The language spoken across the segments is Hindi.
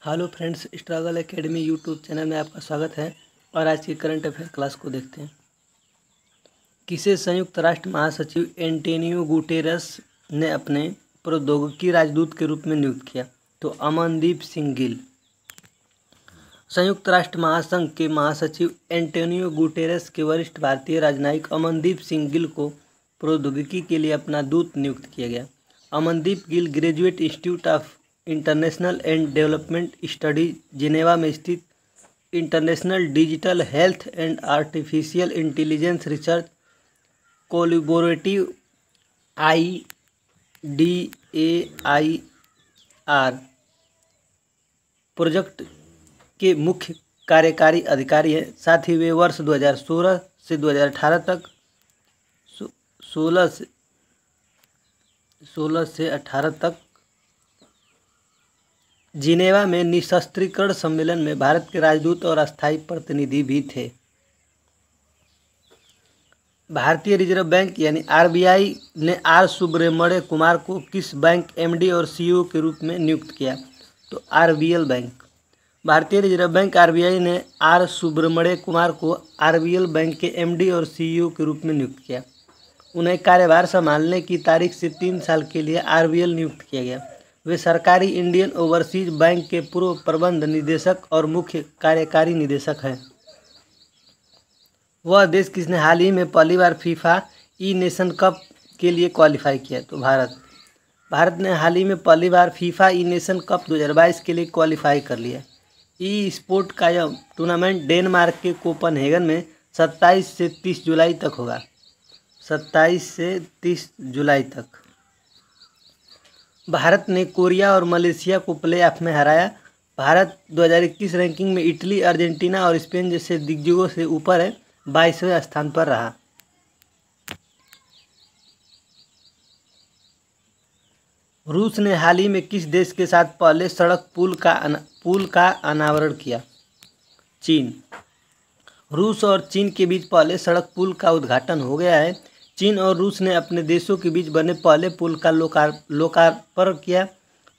Hello friends, struggle academy YouTube channel में आपका स्वागत है। और आज की करंट अफेयर क्लास को देखते हैं। किसे संयुक्त राष्ट्र महासचिव एंटोनियो गुटेरस ने अपने प्रौद्योगिकी राजदूत के रूप में नियुक्त किया? तो अमनदीप सिंह गिल। संयुक्त राष्ट्र महासंघ के महासचिव एंटोनियो गुटेरस के वरिष्ठ भारतीय राजनयिक अमनदीप सिंह गिल को प्रौद्योगिकी के लिए अपना दूत नियुक्त किया गया। Amandeep Gill graduate institute of international and development study Geneva में स्थित international digital health and artificial intelligence research collaborative IDAIR project के मुख्य कार्यकारी अधिकारी हैं। साथ ही वे वर्ष 2016 से 2018 तक 16 से 18 तक जिनेवा में निशस्त्रीकरण सम्मेलन में भारत के राजदूत और अस्थायी प्रतिनिधि भी थे। भारतीय रिजर्व बैंक यानी RBI ने आर सुब्रमण्य कुमार को किस बैंक MD और CEO के रूप में नियुक्त किया? तो RBL बैंक। भारतीय रिजर्व बैंक RBI ने आर सुब्रमण्य कुमार को RBL बैंक के MD और CEO के रूप में नियुक्त किया। उन्हें कार्यभार संभालने की तारीख से 3 साल के लिए RBL नियुक्त किया गया। वे सरकारी इंडियन ओवरसीज बैंक के पूर्व प्रबंध निदेशक और मुख्य कार्यकारी निदेशक हैं। वह देश किसने हाल ही में पहली बार फीफा ई नेशन कप के लिए क्वालिफाई किया? तो भारत ने हाल ही में पहली बार फीफा ई नेशन कप 2022 के लिए क्वालिफाई कर लिया। ई स्पोर्ट का यह टूर्नामेंट डेनमार्क के कोपनहेगन में 27 से 30 जुलाई तक होगा। 27 से 30 जुलाई तक। भारत ने कोरिया और मलेशिया को प्लेऑफ में हराया। भारत 2021 रैंकिंग में इटली, अर्जेंटीना और स्पेन जैसे दिग्गजों से ऊपर है, 22वें स्थान पर रहा। रूस ने हाल ही में किस देश के साथ पहले सड़क पुल का अनावरण किया? चीन। रूस और चीन के बीच पहले सड़क पुल का उद्घाटन हो गया है। चीन और रूस ने अपने देशों के बीच बने पहले पुल का लोकार्पण किया।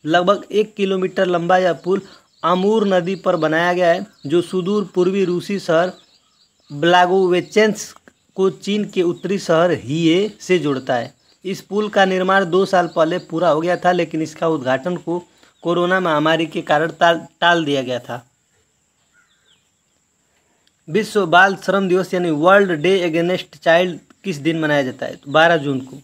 लगभग 1 किलोमीटर लंबा यह पुल अमूर नदी पर बनाया गया है, जो सुदूर पूर्वी रूसी शहर ब्लागोवेचेंस्क को चीन के उत्तरी शहर हिये से जोड़ता है। इस पुल का निर्माण 2 साल पहले पूरा हो गया था, लेकिन इसका उद्घाटन को कोरोना महामारी के कारण टाल दिया गया था। विश्व बाल श्रम दिवस यानी वर्ल्ड डे अगेंस्ट चाइल्ड किस दिन मनाया जाता है? तो 12 जून को।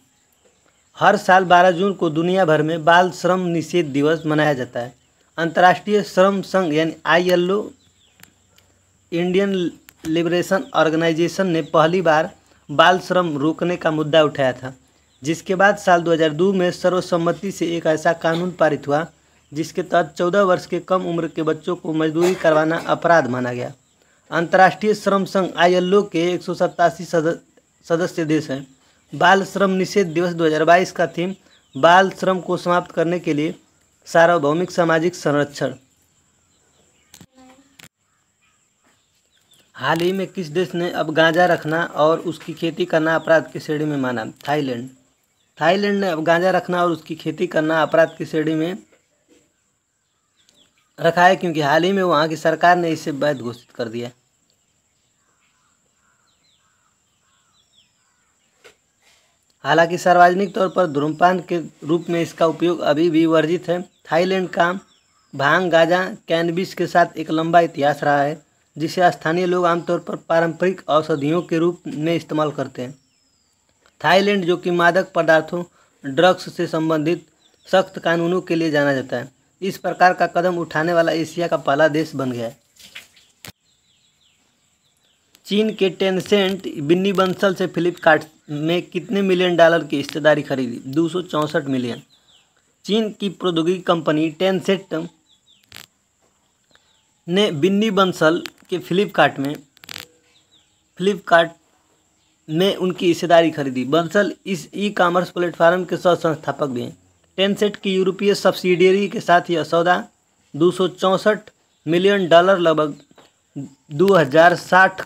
हर साल 12 जून को दुनिया भर में बाल श्रम निषेध दिवस मनाया जाता है। अंतर्राष्ट्रीय श्रम संघ यानी ILO इंडियन लिबरेशन ऑर्गेनाइजेशन ने पहली बार बाल श्रम रोकने का मुद्दा उठाया था, जिसके बाद साल 2002 में सर्वसम्मति से एक ऐसा कानून पारित हुआ जिसके तहत 14 वर्ष के कम उम्र के बच्चों को मजदूरी करवाना अपराध माना गया। अंतर्राष्ट्रीय श्रम संघ ILO के 187 सदस्य देश हैं। बाल श्रम निषेध दिवस 2022 का थीम बाल श्रम को समाप्त करने के लिए सार्वभौमिक सामाजिक संरक्षण। हाल ही में किस देश ने अब गांजा रखना और उसकी खेती करना अपराध की श्रेणी में माना? थाईलैंड। थाईलैंड ने अब गांजा रखना और उसकी खेती करना अपराध की श्रेणी में रखा है, क्योंकि हाल ही में वहां की सरकार ने इसे वैध घोषित कर दिया। हालांकि सार्वजनिक तौर पर धूम्रपान के रूप में इसका उपयोग अभी भी वर्जित है। थाईलैंड का भांग, गांजा, कैनबिस के साथ एक लंबा इतिहास रहा है, जिसे स्थानीय लोग आमतौर पर पारंपरिक औषधियों के रूप में इस्तेमाल करते हैं। थाईलैंड, जो कि मादक पदार्थों ड्रग्स से संबंधित सख्त कानूनों के लिए जाना जाता है, इस प्रकार का कदम उठाने वाला एशिया का पहला देश बन गया है। चीन के टेंसेंट बिन्नी बंसल से फ्लिपकार्ट में कितने मिलियन डॉलर की हिस्सेदारी खरीदी? 264 मिलियन। चीन की प्रौद्योगिकी कंपनी टेंसेंट ने बिन्नी बंसल के फ्लिपकार्ट में उनकी हिस्सेदारी खरीदी। बंसल इस ई-कॉमर्स प्लेटफॉर्म के सह संस्थापक भी हैं। टेंसेंट की यूरोपीय सब्सिडियरी के साथ यह सौदा 264 मिलियन डॉलर लगभग 2060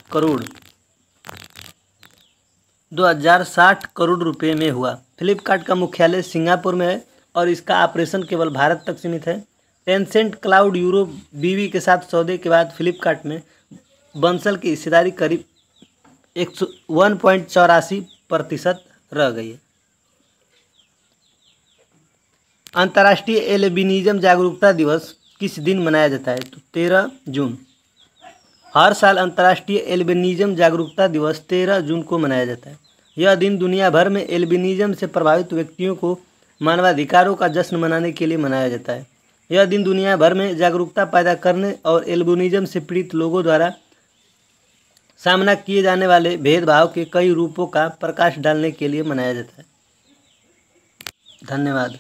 करोड़ रुपए में हुआ। फ्लिपकार्ट का मुख्यालय सिंगापुर में है और इसका ऑपरेशन केवल भारत तक सीमित है। टेंसेंट क्लाउड यूरोप बीवी के साथ सौदे के बाद फ्लिपकार्ट में बंसल की हिस्सेदारी करीब 1.84% रह गई है। अंतर्राष्ट्रीय एल्बिनिज्म जागरूकता दिवस किस दिन मनाया जाता है? तो 13 जून। हर साल अंतर्राष्ट्रीय एल्बिनिज्म जागरूकता दिवस 13 जून को मनाया जाता है। यह दिन दुनिया भर में एल्बिनिज्म से प्रभावित व्यक्तियों को मानवाधिकारों का जश्न मनाने के लिए मनाया जाता है। यह दिन दुनिया भर में जागरूकता पैदा करने और एल्बिनिज्म से पीड़ित लोगों द्वारा सामना किए जाने वाले भेदभाव के कई रूपों का प्रकाश डालने के लिए मनाया जाता है। धन्यवाद।